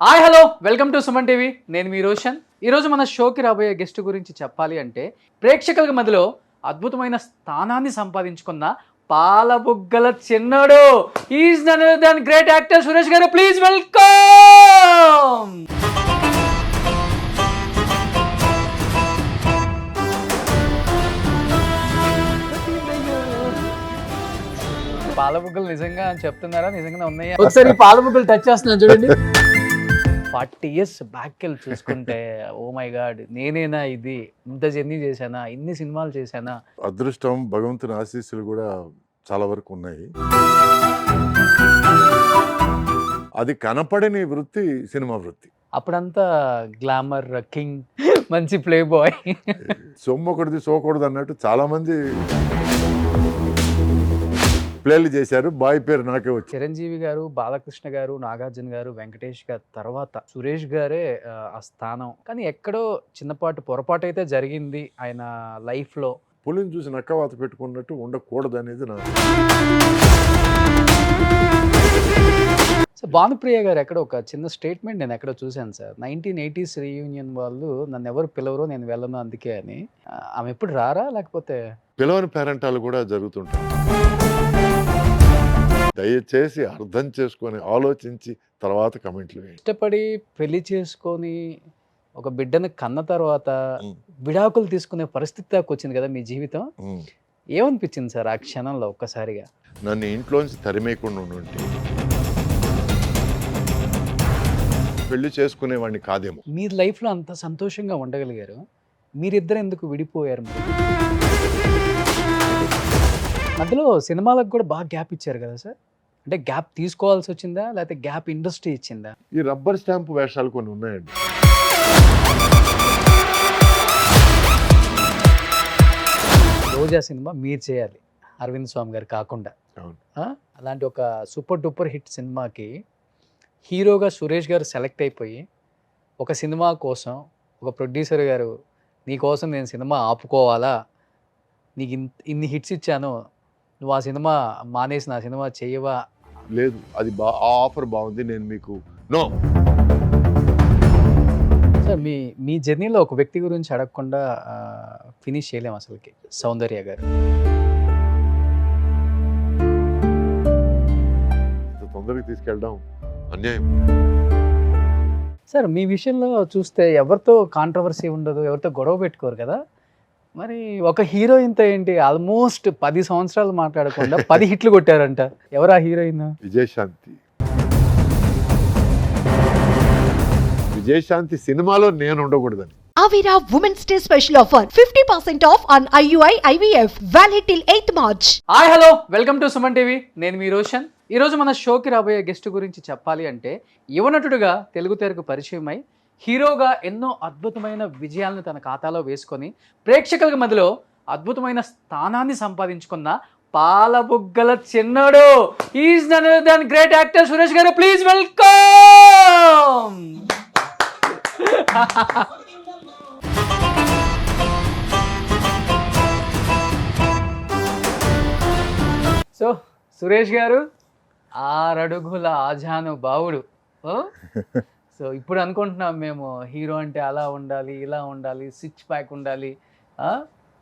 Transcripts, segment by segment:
Hi hello welcome to Suman TV. నేను మీ రోషన్. ఈరోజు మన షోకి రాబోయే గెస్ట్ గురించి చెప్పాలి అంటే ప్రేక్షకుల మధ్యలో అద్భుతమైన స్థానాన్ని సంపాదించుకున్న పాలబుగ్గల చిన్నోడు is none other than great actor Suresh garu. Please welcome. పాలబుగ్గలు నిజంగా చెప్తున్నారా? నిజంగా ఉన్నాయా? ఒకసారి ఈ పాలబుగ్గలు టచ్ చేస్తున్నాను చూడండి. 40 years బ్యాక్ వెళ్ళి చూసుకుంటే ఓ మై గాడ్, నేనేనా ఇది? ఇంత జర్నీ చేశానా? ఇన్ని సినిమాలు చేశానా? అదృష్టం, భగవంతుని ఆశీస్సులు కూడా చాలా వరకు ఉన్నాయి. అది కనపడని వృత్తి సినిమా వృత్తి. అప్పుడంతా గ్లామర్ కింగ్, మంచి ప్లే బాయ్. సొమ్ము ఒకటిది సోకూడదు అన్నట్టు చాలా మంది ప్లేలు చేశారు. బాయ్ పేరు నాకే వచ్చింది. చిరంజీవి గారు, బాలకృష్ణ గారు, నాగార్జున గారు, వెంకటేష్ గారు తర్వాత సురేష్ గారే ఆ స్థానం. కానీ ఎక్కడో చిన్నపాటు పొరపాటు అయితే జరిగింది ఆయన లైఫ్లో. పులిని చూసి నక్కవాత పెట్టుకున్నట్టు ఉండకూడదు అనేది నా. సో భానుప్రియ గారు ఎక్కడో ఒక చిన్న స్టేట్మెంట్ నేను ఎక్కడో చూశాను సార్. 1980s రీయూనియన్ వాళ్ళు నన్ను ఎవరు పిలవరు, నేను వెళ్ళను అందుకే అని. ఆమె ఎప్పుడు రారా లేకపోతే? పిలవని పేరెంటాలు కూడా జరుగుతుంటాయి. దయచేసి అర్థం చేసుకొని ఆలోచించి తర్వాత కమెంట్లు వేయండి. ఇష్టపడి పెళ్లి చేసుకొని ఒక బిడ్డను కన్న తర్వాత విడాకులు తీసుకునే పరిస్థితి దాకా వచ్చింది కదా మీ జీవితం. ఏమనిపించింది సార్ ఆ క్షణంలో ఒక్కసారిగా? నన్ను ఇంట్లోంచి తరిమేయకుండా ఉంటే పెళ్లి చేసుకునేవాడిని కాదేమో. మీ లైఫ్లో అంత సంతోషంగా ఉండగలిగారు, మీరిద్దరు ఎందుకు విడిపోయారు? మరి మధ్యలో సినిమాలకు కూడా బాగా గ్యాప్ ఇచ్చారు కదా సార్. అంటే గ్యాప్ తీసుకోవాల్సి వచ్చిందా లేకపోతే గ్యాప్ ఇండస్ట్రీ ఇచ్చిందా? ఈ రబ్బర్ స్టాంప్ వేషాలు కొన్ని ఉన్నాయండి. రోజా సినిమా మీరు చేయాలి, అరవింద్ స్వామి గారు కాకుండా. అలాంటి ఒక సూపర్ డూపర్ హిట్ సినిమాకి హీరోగా సురేష్ గారు సెలెక్ట్ అయిపోయి ఒక సినిమా కోసం ఒక ప్రొడ్యూసర్ గారు, నీకోసం నేను సినిమా ఆపుకోవాలా, నీకు ఇన్ని హిట్స్ ఇచ్చాను, నువ్వు ఆ సినిమా మానేసి నా సినిమా చేయవా? లేదు, అది ఆ ఆఫర్ బాగుంది, నేను మీకు నో. సార్ మీ జర్నీలో ఒక వ్యక్తి గురించి అడగకుండా ఫినిష్ చేయలేము అసలుకి. సౌందర్య గారు తొందరగా తీసుకెళ్ళడం అన్యాయం. సార్ మీ విషయంలో చూస్తే ఎవరితో కాంట్రవర్సీ ఉండదు, ఎవరితో గొడవ పెట్టుకోరు కదా. మరి ఒక హీరోయిన్తో ఏంటి ఆల్మోస్ట్ 10 సంవత్సరాలు మాట్లాడకుండా 10 హిట్లు కొట్టారంట. ఎవరు ఆ హీరోయిన్? విజయశాంతి. విజయశాంతి సినిమాలో నేను ఉండకూడదని. Avira Women's Day special offer 50% off on IUI IVF valid till 8th March. Hi hello welcome to Suman TV. నేను మీ రోషన్. ఈరోజు మన షోకి రాబోయే గెస్ట్ గురించి చెప్పాలి అంటే యువనటుడుగా తెలుగు తెరకు పరిచయమై హీరోగా ఎన్నో అద్భుతమైన విజయాలను తన ఖాతాలో వేసుకొని ప్రేక్షకుల మధ్యలో అద్భుతమైన స్థానాన్ని సంపాదించుకున్న పాలబుగ్గల చిన్నోడు is none other than great actor Suresh garu. Please welcome. So Suresh గారు 6 అడుగుల ఆజానుభావుడు. సో ఇప్పుడు అనుకుంటున్నాం మేము హీరో అంటే అలా ఉండాలి, ఇలా ఉండాలి, 6 ప్యాక్ ఉండాలి,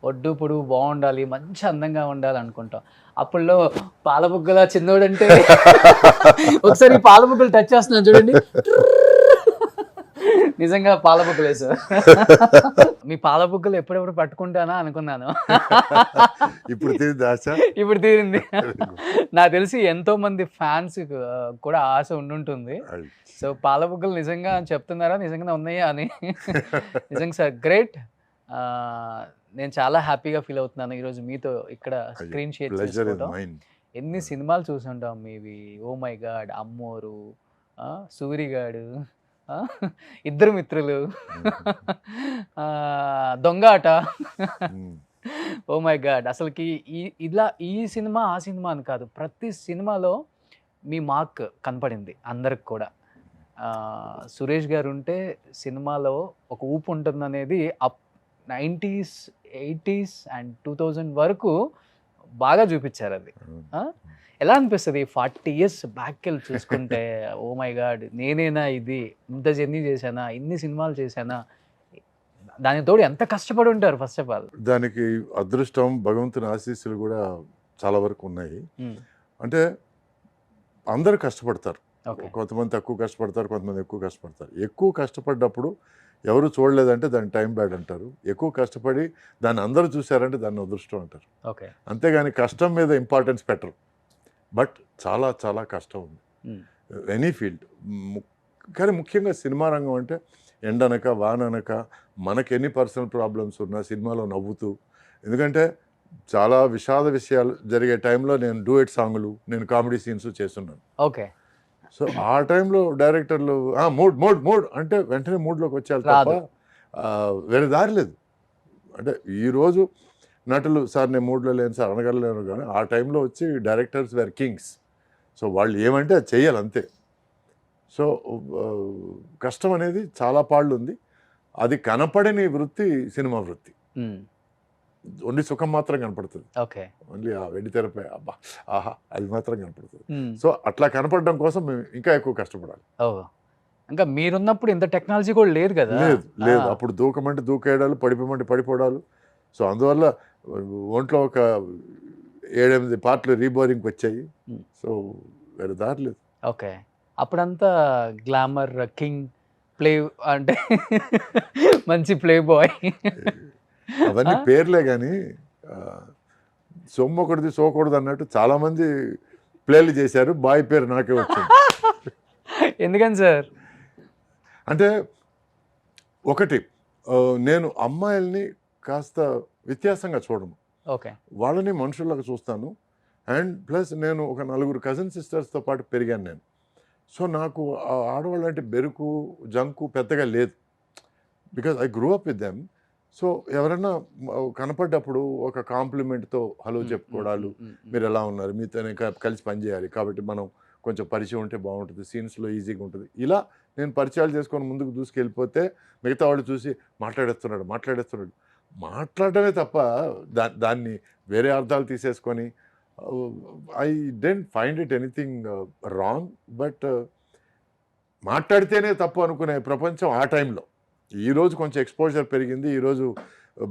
ఒడ్డు పొడుగు బాగుండాలి, మంచి అందంగా ఉండాలి అనుకుంటాం. అప్పుడులో పాలబుగ్గల చిన్నోడు అంటే ఒకసారి పాలబుగ్గలు టచ్ చేస్తున్నాను చూడండి. నిజంగా పాలబుగ్గలే సార్. మీ పాలబుగ్గలు ఎప్పుడెప్పుడు పట్టుకుంటానా అనుకున్నాను. ఇప్పుడు ఇప్పుడు తీరింది. నాకు తెలిసి ఎంతో మంది ఫ్యాన్స్ కూడా ఆశ ఉండుంటుంది. సో పాలబుగ్గలు నిజంగా చెప్తున్నారా? నిజంగా ఉన్నాయా అని. నిజంగా సార్ గ్రేట్. నేను చాలా హ్యాపీగా ఫీల్ అవుతున్నాను ఈరోజు మీతో ఇక్కడ స్క్రీన్ షేర్ చేసుకోవడం. ఎన్ని సినిమాలు చూసుంటాం మీవి. ఓ మై గాడ్, అమ్మోరు, సూరిగాడు, ఇద్దరు మిత్రులు, దొంగాట. ఓ మై గాడ్, అసలుకి ఈ సినిమా ఆ సినిమా అని కాదు, ప్రతి సినిమాలో మీ మార్క్ కనపడింది అందరికి కూడా. సురేష్ గారు ఉంటే సినిమాలో ఒక ఊపు ఉంటుందనేది 90s 80s అండ్ 2000 వరకు బాగా చూపించారు అది. ఎలా అనిపిస్తుంది 40 ఇయర్స్ బ్యాక్ వెళ్ళి చూసుకుంటే ఓ మై గాడ్ నేనేనా ఇది, ఇంత జర్నీ చేశానా, ఇన్ని సినిమాలు చేశానా, దానికి తోడు ఎంత కష్టపడి ఉంటారు ఫస్ట్ ఆఫ్ ఆల్. దానికి అదృష్టం, భగవంతుని ఆశీస్సులు కూడా చాలా వరకు ఉన్నాయి. అంటే అందరూ కష్టపడతారు. ఓకే కొంతమంది తక్కువ కష్టపడతారు, కొంతమంది ఎక్కువ కష్టపడతారు. ఎక్కువ కష్టపడ్డప్పుడు ఎవరు చూడలేదంటే దాన్ని టైం బ్యాడ్ అంటారు. ఎక్కువ కష్టపడి దాన్ని అందరూ చూశారంటే దాన్ని అదృష్టం అంటారు. ఓకే అంతేగాని కష్టం మీద ఇంపార్టెన్స్ పెట్టరు. బట్ చాలా చాలా కష్టం ఉంది ఎనీ ఫీల్డ్. కానీ ముఖ్యంగా సినిమా రంగం అంటే ఎండనక వాననక మనకి ఎన్ని పర్సనల్ ప్రాబ్లమ్స్ ఉన్నా సినిమాలో నవ్వుతూ, ఎందుకంటే చాలా విషాద విషయాలు జరిగే టైంలో నేను డూయట్ సాంగులు, నేను కామెడీ సీన్స్ చేస్తున్నాను. ఓకే సో ఆ టైంలో డైరెక్టర్లు మూడ్ మూడ్ మూడ్ అంటే వెంటనే మూడ్లోకి వచ్చేయాలి తప్ప రాదు. వేరే దారి లేదు. అంటే ఈరోజు నటులు సార్ నేను మూడ్లో లేను సార్ అనగలేను, కానీ ఆ టైంలో వచ్చి డైరెక్టర్స్ వేర్ కింగ్స్. సో వాళ్ళు ఏమంటే అది చెయ్యాలి అంతే. సో కష్టం అనేది చాలా పాళ్ళు ఉంది. అది కనపడని వృత్తి సినిమా వృత్తి. ఓన్లీ సుఖం మాత్రం కనపడుతుంది. ఓకే ఓన్లీ ఆ వెండి తెరపై అబ్బా ఆహా అది మాత్రం కనపడుతుంది. సో అట్లా కనపడడం కోసం మేము ఇంకా ఎక్కువ కష్టపడాలి. ఓ ఇంకా మీరున్నప్పుడు ఇంత టెక్నాలజీ కూడా లేదు కదా. లేదు అప్పుడు దూకమంటే దూకేయడాలు, పడిపోమంటే పడిపోవడాలు. సో అందువల్ల ఒంట్లో ఒక 7-8 పార్ట్లు రీబోరింగ్కి వచ్చాయి. సో వేరే దారి లేదు. ఓకే అప్పుడంతా గ్లామర్ కింగ్ ప్లే అంటే మంచి ప్లే బాయ్. అవన్నీ పేర్లే కానీ సొమ్ము ఒకటిది సోకూడదు అన్నట్టు చాలా మంది ప్లేలు చేశారు. బాయ్ పేరు నాకే వచ్చింది. ఎందుకని సార్? అంటే ఒకటి నేను అమ్మాయిల్ని కాస్త వ్యత్యాసంగా చూడను. ఓకే వాళ్ళని మనుషుల్లాగా చూస్తాను. అండ్ ప్లస్ నేను ఒక 4 కజిన్ సిస్టర్స్తో పాటు పెరిగాను నేను. సో నాకు ఆడవాళ్ళు అంటే బెరుకు జంకు పెద్దగా లేదు. Because I grew up with them. So ఎవరైనా కనపడ్డప్పుడు ఒక కాంప్లిమెంట్తో హలో చెప్పుకోవడాలు, మీరు ఎలా ఉన్నారు, మీతో కలిసి పనిచేయాలి కాబట్టి మనం కొంచెం పరిచయం ఉంటే బాగుంటుంది, సీన్స్లో ఈజీగా ఉంటుంది. ఇలా నేను పరిచయాలు చేసుకొని ముందుకు దూసుకెళ్ళిపోతే మిగతా వాళ్ళు చూసి మాట్లాడేస్తున్నాడు మాట్లాడటమే తప్ప దాన్ని వేరే అర్థాలు తీసేసుకొని I didn't find it anything wrong. But మాట్లాడితేనే తప్పు అనుకునే ప్రపంచం ఆ టైంలో. ఈరోజు కొంచెం ఎక్స్పోజర్ పెరిగింది, ఈరోజు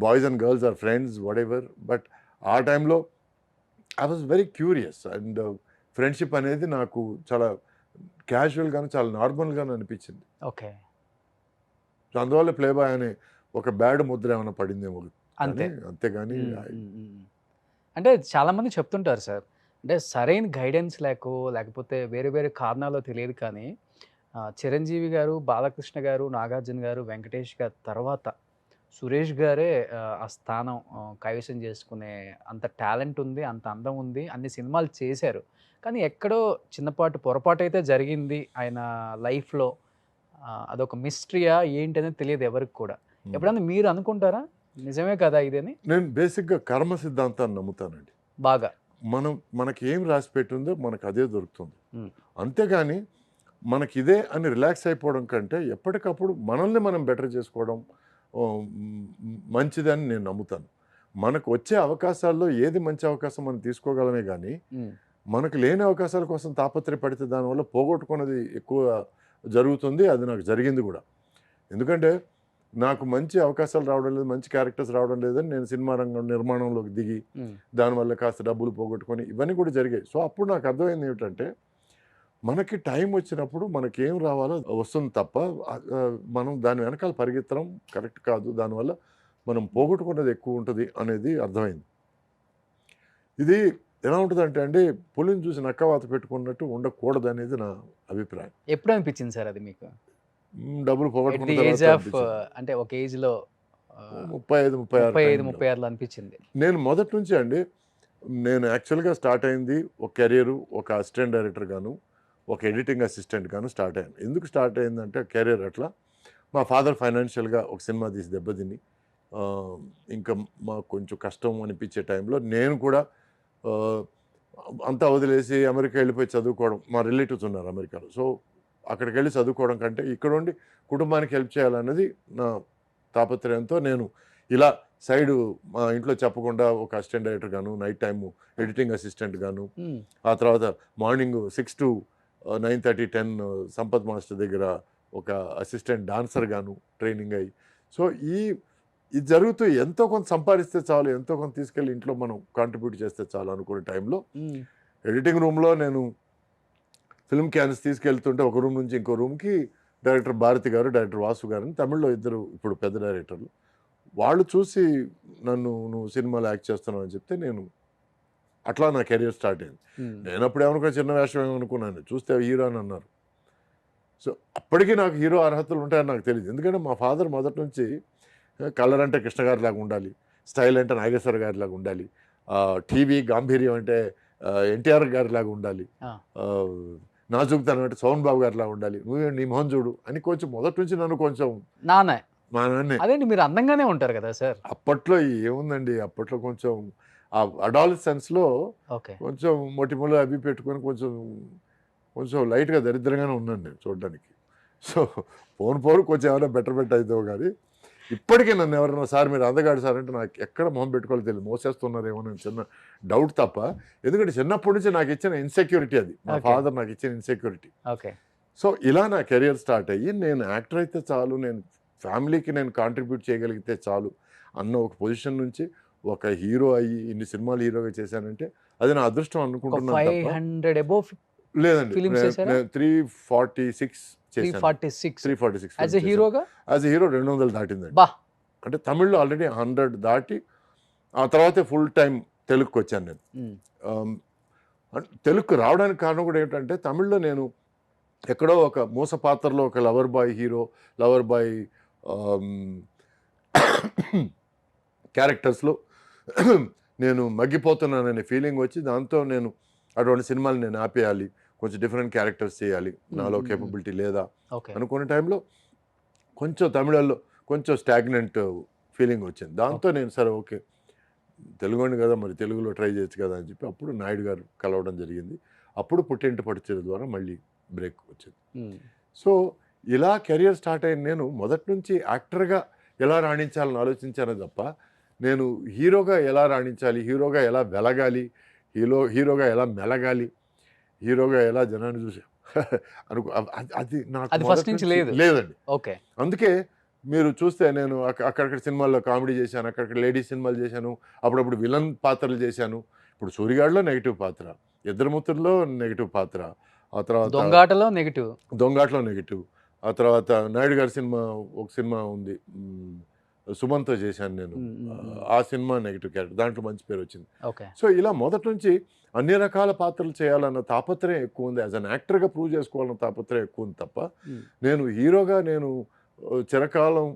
boys and girls or friends whatever. But ఆ టైంలో I was very curious and friendship అనేది నాకు చాలా క్యాజువల్గాను చాలా నార్మల్గాను అనిపించింది. ఓకే సో అందువల్ల ప్లే బాయ్ అనే ఒక బ్యాడ్ ముద్ర ఏమైనా పడిందేమో అంతే. అంతేగాని అంటే చాలామంది చెప్తుంటారు సార్, అంటే సరైన గైడెన్స్ లేకపోతే వేరే వేరే కారణాలు తెలియదు కానీ చిరంజీవి గారు, బాలకృష్ణ గారు, నాగార్జున గారు, వెంకటేష్ గారు తర్వాత సురేష్ గారే ఆ స్థానం కైవసం చేసుకునే అంత టాలెంట్ ఉంది, అంత అందం ఉంది, అన్ని సినిమాలు చేశారు. కానీ ఎక్కడో చిన్నపాటు పొరపాటు అయితే జరిగింది ఆయన లైఫ్లో. అదొక మిస్టరీయా ఏంటి అనేది తెలియదు ఎవరికి కూడా. ఎప్పుడన్నా మీరు అనుకుంటారా నిజమే కదా ఇదని? నేను బేసిక్గా కర్మ సిద్ధాంతాన్ని నమ్ముతానండి. బాగా మనకి ఏం రాసి పెట్టిందో మనకు అదే దొరుకుతుంది. అంతేగాని మనకి ఇదే అని రిలాక్స్ అయిపోవడం కంటే ఎప్పటికప్పుడు మనల్ని మనం బెటర్ చేసుకోవడం మంచిదని నేను నమ్ముతాను. మనకు వచ్చే అవకాశాల్లో ఏది మంచి అవకాశం మనం తీసుకోగలమే కానీ మనకు లేని అవకాశాల కోసం తాపత్రయపడితే దానివల్ల పోగొట్టుకున్నది ఎక్కువ జరుగుతుంది. అది నాకు జరిగింది కూడా. ఎందుకంటే నాకు మంచి అవకాశాలు రావడం లేదు, మంచి క్యారెక్టర్స్ రావడం లేదని నేను సినిమా రంగం నిర్మాణంలోకి దిగి దానివల్ల కాస్త డబ్బులు పోగొట్టుకొని ఇవన్నీ కూడా జరిగాయి. సో అప్పుడు నాకు అర్థమైంది ఏమిటంటే మనకి టైం వచ్చినప్పుడు మనకేం రావాలో వస్తుంది తప్ప మనం దాని వెనకాల పరిగెత్తడం కరెక్ట్ కాదు. దానివల్ల మనం పోగొట్టుకున్నది ఎక్కువ ఉంటుంది అనేది అర్థమైంది. ఇది ఎలా ఉంటుందంటే అండి, పులిని చూసి నక్కవాత పెట్టుకున్నట్టు ఉండకూడదు అనేది నా అభిప్రాయం. ఎప్పుడు అనిపించింది సార్ అది మీకు? డబ్బులు పోగొట్టుకున్న అంటే ఒక ఏజ్లో 35-36 అనిపించింది. నేను మొదటి నుంచి అండి, నేను యాక్చువల్గా స్టార్ట్ అయింది ఒక కెరీరు, ఒక అసిస్టెంట్ డైరెక్టర్ గాను, ఒక ఎడిటింగ్ అసిస్టెంట్ గాను స్టార్ట్ అయ్యాను. ఎందుకు స్టార్ట్ అయిందంటే కెరీర్ అట్లా మా ఫాదర్ ఫైనాన్షియల్గా ఒక సినిమా తీసి దెబ్బతిని ఇంకా మాకు కొంచెం కష్టం అనిపించే టైంలో నేను కూడా అంతా వదిలేసి అమెరికా వెళ్ళిపోయి చదువుకోవడం. మా రిలేటివ్స్ ఉన్నారు అమెరికాలో. సో అక్కడికి వెళ్ళి చదువుకోవడం కంటే ఇక్కడ ఉండి కుటుంబానికి హెల్ప్ చేయాలన్నది నా తాపత్రయంతో నేను ఇలా సైడు మా ఇంట్లో చెప్పకుండా ఒక అసిస్టెంట్ డైరెక్టర్ గాను, నైట్ టైము ఎడిటింగ్ అసిస్టెంట్ గాను, ఆ తర్వాత మార్నింగ్ 6 to 9:30, 10 సంపత్ మాస్టర్ దగ్గర ఒక అసిస్టెంట్ డాన్సర్ గాను ట్రైనింగ్ అయ్యి, సో ఇది జరుగుతూ ఎంతో కొంత సంపాదిస్తే చాలు, ఎంతో కొంత తీసుకెళ్ళి ఇంట్లో మనం కాంట్రిబ్యూట్ చేస్తే చాలు అనుకునే టైంలో ఎడిటింగ్ రూమ్లో నేను ఫిల్మ్ క్యాన్స్ తీసుకెళ్తుంటే ఒక రూమ్ నుంచి ఇంకో రూమ్కి డైరెక్టర్ భారతి గారు, డైరెక్టర్ వాసు గారు అని తమిళ్లో ఇద్దరు ఇప్పుడు పెద్ద డైరెక్టర్లు, వాళ్ళు చూసి నువ్వు సినిమాలో యాక్ట్ చేస్తున్నావు అని చెప్తే నేను అట్లా నా కెరీర్ స్టార్ట్ అయింది. నేను అప్పుడు ఏమనుకున్నా, చిన్న వేషం ఏమనుకున్నాను, చూస్తే హీరో అని అన్నారు. సో అప్పటికీ నాకు హీరో అర్హతలు ఉంటాయని నాకు తెలియదు. ఎందుకంటే మా ఫాదర్ మొదటి నుంచి కలర్ అంటే కృష్ణ గారి లాగా ఉండాలి, స్టైల్ అంటే నాగేశ్వర గారి లాగా ఉండాలి, టీవీ గాంభీర్యం అంటే ఎన్టీఆర్ గారి లాగా ఉండాలి, నాజుకుతనం అంటే సోహన్ బాబు గారి లాగా ఉండాలి, నువ్వే నీ మొహం చూడు అని కొంచెం మొదటి నుంచి నన్ను కొంచెం మా నాన్నే. అదేంటి, మీరు అందంగానే ఉంటారు కదా సార్. అప్పట్లో ఏముందండి, అప్పట్లో కొంచెం ఆ అడాలసెన్స్లో కొంచెం మొటిమలు అవి పెట్టుకొని కొంచెం లైట్గా దరిద్రంగానే ఉన్నాను నేను చూడడానికి. సో పోను కొంచెం ఏమైనా బెటర్ అవుతావు కానీ ఇప్పటికీ నన్ను ఎవరైనా సార్ మీరు అందగాడు సార్ అంటే నాకు ఎక్కడ మొహం పెట్టుకోవాలి తెలియదు, మోసేస్తున్నారేమో అని చిన్న డౌట్ తప్ప. ఎందుకంటే చిన్నప్పటి నుంచి నాకు ఇచ్చిన ఇన్సెక్యూరిటీ అది, మా ఫాదర్ నాకు ఇచ్చిన ఇన్సెక్యూరిటీ. సో ఇలా నా కెరియర్ స్టార్ట్ అయ్యి నేను యాక్టర్ అయితే చాలు, నేను ఫ్యామిలీకి నేను కాంట్రిబ్యూట్ చేయగలిగితే చాలు అన్న ఒక పొజిషన్ నుంచి ఒక హీరో అయ్యి ఇన్ని సినిమాలు హీరోగా చేశానంటే అది నా అదృష్టం అనుకుంటున్నాను. 500 above లేదండి, films చేశారా? 346 యాజ్ ఎ హీరోగా. As a hero 200 దాటిందండి. బా, అంటే తమిళ్లో ఆల్రెడీ 100 దాటి ఆ తర్వాతే ఫుల్ టైం తెలుగుకి వచ్చాను నేను. తెలుగుకు రావడానికి కారణం కూడా ఏంటంటే తమిళ్లో నేను ఎక్కడో ఒక మూస పాత్రలో ఒక lover boy hero, lover boy క్యారెక్టర్స్లో నేను మగ్గిపోతున్నాననే ఫీలింగ్ వచ్చి దాంతో నేను అటువంటి సినిమాలు నేను ఆపేయాలి, కొంచెం డిఫరెంట్ క్యారెక్టర్స్ చేయాలి, నాలో కేపబిలిటీ లేదా అనుకునే టైంలో కొంచెం తమిళంలో కొంచెం స్టాగ్నెంట్ ఫీలింగ్ వచ్చింది. దాంతో నేను సరే ఓకే తెలుగుని కదా మరి తెలుగులో ట్రై చేయొచ్చు కదా అని చెప్పి అప్పుడు నాయుడు గారు కలవడం జరిగింది. అప్పుడు పుట్టింటి పడిచేది ద్వారా మళ్ళీ బ్రేక్ వచ్చింది. సో ఇలా కెరియర్ స్టార్ట్ అయిన నేను మొదటి నుంచి యాక్టర్గా ఎలా రాణించాలని ఆలోచించాను తప్ప నేను హీరోగా ఎలా రాణించాలి, హీరోగా ఎలా వెలగాలి, హీరోగా ఎలా మెలగాలి, హీరోగా ఎలా జనాన్ని చూసి అది నాకు ఫస్ట్ నుంచి లేదండి. అందుకే మీరు చూస్తే నేను అక్కడక్కడ సినిమాల్లో కామెడీ చేశాను, అక్కడక్కడ లేడీస్ సినిమాలు చేశాను, అప్పుడప్పుడు విలన్ పాత్రలు చేశాను. ఇప్పుడు సూరిగాడిలో నెగిటివ్ పాత్ర, ఇద్దరుముత్తుల్లో నెగిటివ్ పాత్ర, ఆ తర్వాత దొంగాటలో నెగిటివ్, ఆ తర్వాత నాయుడు గారి ఒక సినిమా ఉంది సుమన్తో చేశాను నేను, ఆ సినిమా నెగిటివ్ క్యారెక్టర్, దాంట్లో మంచి పేరు వచ్చింది. సో ఇలా మొదటి నుంచి అన్ని రకాల పాత్రలు చేయాలన్న తాపత్రయం ఎక్కువ ఉంది, యాజ్ అన్ యాక్టర్గా ప్రూవ్ చేసుకోవాలన్న తాపత్రయం ఎక్కువ ఉంది తప్ప నేను హీరోగా నేను చిరకాలం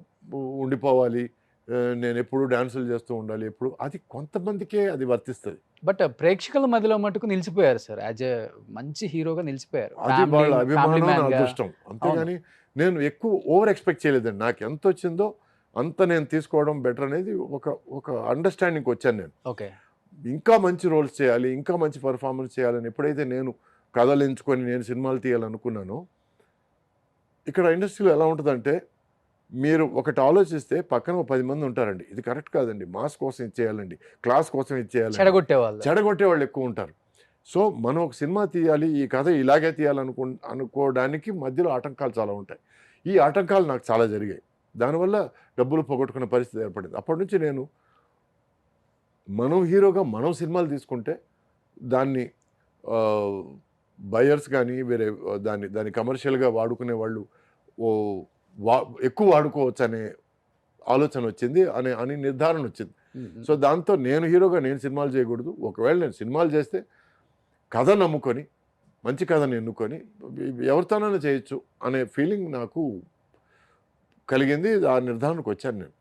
ఉండిపోవాలి, నేను ఎప్పుడు డాన్సులు చేస్తూ ఉండాలి, ఎప్పుడు అది కొంతమందికే అది వర్తిస్తుంది. బట్ ప్రేక్షకుల మధ్యలో మటుకు నిలిచిపోయారు సార్, యాజ్ ఎ మంచి హీరోగా నిలిచిపోయారు. అది వాళ్ళ అభిమానం, అదృష్టం. అంతేగాని నేను ఎక్కువ ఓవర్ ఎక్స్పెక్ట్ చేయలేదండి. నాకు ఎంత వచ్చిందో అంత నేను తీసుకోవడం బెటర్ అనేది ఒక అండర్స్టాండింగ్కి వచ్చాను నేను. ఇంకా మంచి రోల్స్ చేయాలి, ఇంకా మంచి పర్ఫార్మెన్స్ చేయాలని ఎప్పుడైతే నేను కథలు ఎంచుకొని నేను సినిమాలు తీయాలనుకున్నానో, ఇక్కడ ఇండస్ట్రీలో ఎలా ఉంటుందంటే మీరు ఒకటి ఆలోచిస్తే పక్కన 10 మంది ఉంటారండి, ఇది కరెక్ట్ కాదండి, మాస్ కోసం ఇచ్చేయాలండి, క్లాస్ కోసం ఇచ్చేయాలి, చెడగొట్టే వాళ్ళు ఎక్కువ ఉంటారు. సో మనం ఒక సినిమా తీయాలి, ఈ కథ ఇలాగే అనుకోవడానికి మధ్యలో ఆటంకాలు చాలా ఉంటాయి. ఈ ఆటంకాలు నాకు చాలా జరిగాయి, దానివల్ల డబ్బులు పోగొట్టుకునే పరిస్థితి ఏర్పడింది. అప్పటి నుంచి నేను మనం హీరోగా మనం సినిమాలు తీసుకుంటే దాన్ని బయర్స్ కానీ వేరే దాన్ని కమర్షియల్గా వాడుకునే వాళ్ళు ఎక్కువ వాడుకోవచ్చు అనే ఆలోచన వచ్చింది, అని నిర్ధారణ వచ్చింది. సో దాంతో నేను హీరోగా నేను సినిమాలు చేయకూడదు, ఒకవేళ నేను సినిమాలు చేస్తే కథ నమ్ముకొని మంచి కథను ఎన్నుకొని ఎవరితోనైనా చేయొచ్చు అనే ఫీలింగ్ నాకు కలిగింది. ఆ నిర్ధారణకు వచ్చాను నేను.